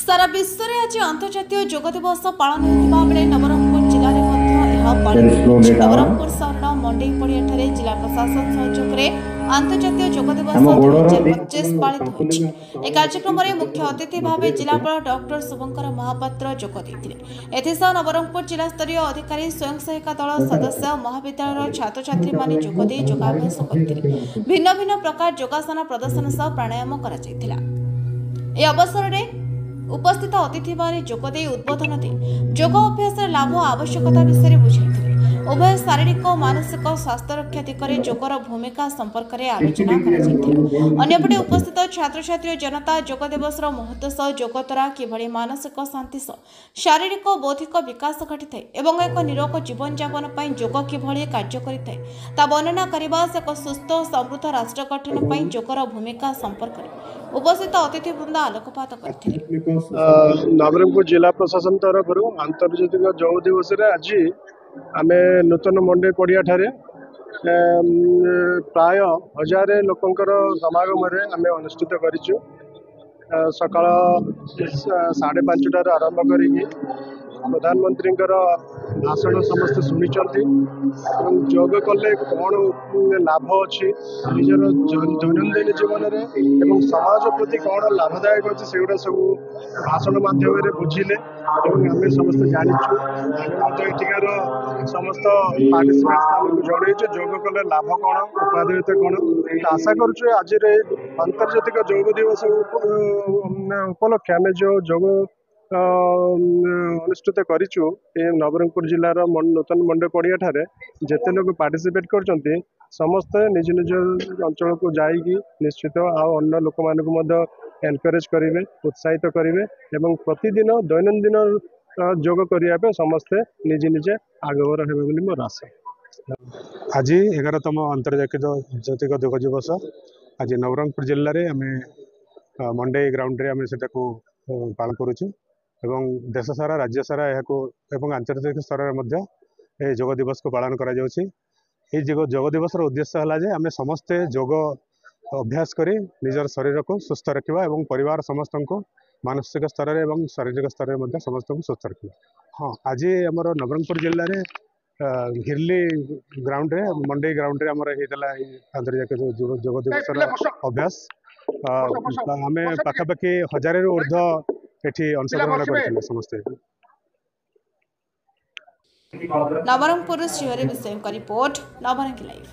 सारा विश्व में आज अंतर्जातीय योग दिवस पालन होता बेले नवरंगपुर जिले में नवरंगपुर सहर मंडई पड़िया जिला प्रशासन सहयोग में अंतर्जातीय योग दिवस 2025 पालित होती। कार्यक्रम में मुख्य अतिथि भाव जिलापाल डॉक्टर शुभंकर महापात्र जोग देते। एथिसह नवरंगपुर जिला स्तरीय अधिकारी स्वयं सहायता दल सदस्य महाविद्यालय छात्र छात्री माने जोग दे योगाभ्यास करते। भिन्न भिन्न प्रकार योगासन प्रदर्शन सह प्राणायाम करा। अवसर में उपस्थित अतिथि माने जोगदे उद्बोधन दे योग अभ्यास लाभ आवश्यकता विषय बुझाई। उभय शारीरिक और मानसिक स्वास्थ्य रक्षा दिगरे योगर भूमिका संपर्क में आलोचना करपटे उपस्थित छात्र छात्री जनता योग दिवस महत्व सह योग द्वारा किभली मानसिक शांति शारीरिक और बौद्धिक विकास घटी और एक निरोग जीवन यापन पर योग किभली कार्य करिଥାଏ ता वर्णना करने एक सुस्थ और समृद्ध राष्ट्र गठन पर योगर भूमिका संपर्क में उपस्थित अतिथि वृंद आलोकपात करते। नवरंगपुर जिला प्रशासन तरफ अंतर्जातिक योग दिवस आज आमे नूतन मंडई पड़िया प्राय 1000 लोकंकर समागम आमे अनुष्ठित करिछु। सकाळ 5:30 आरंभ करी प्रधानमंत्री भाषण समस्त शुणी योग कले कौन लाभ अच्छी निजर दैनंदिन जीवन में समाज प्रति कौन लाभदायक अच्छे से गुड़ा सब भाषण माध्यम बुझिले आम समस्त जाचु एठिकार समस्त पार्टिसिपेंट्स जन योग कले लाभ कौन उपादेयता कौन आशा करुँ आज अंतर्जातिक योग दिवस उपलक्षे आम जो योग अनुष्ठित करिछु नवरंगपुर जिलार नूतन मंडई पड़िया जेते लोग पार्टिसिपेट कर समस्त निज निज अंचल को जाइकी निश्चित अन्य लोक मानक एनकरेज करेंगे उत्साहित करेंगे एवं प्रतिदिन दैनंदिन योग करने समस्ते निजे निजे आगवर हे बोली मोर आशा। आज 11तम अंतर्जातिक योग दिवस आज नवरंगपुर जिले में आम मंडई ग्राउंड रे आम से पालन करुचु एवं देश सारा राज्य सारा एवं आंतर्जातिक स्तर में योग दिवस को पालन करा जाउछि। योग दिवस उद्देश्य है जे आम समस्ते योग अभ्यास करी निजर शरीर को सुस्थ रखा एवं परिवार समस्त को मानसिक स्तर एवं शारीरिक स्तर में समस्त को सुस्थ रखा। हाँ आज आमर नवरंगपुर जिले में हिरली ग्राउंड रे मंडई ग्राउंड रे आमर होता अंतर्जातिक योग दिवस अभ्यास आम पाखापाखि 1000 रु ऊर्ध्व एठी अंशग्रहण करथिले समस्ते। नवरंगपुर श्रीहरि विषय का रिपोर्ट नवरंग लाइव।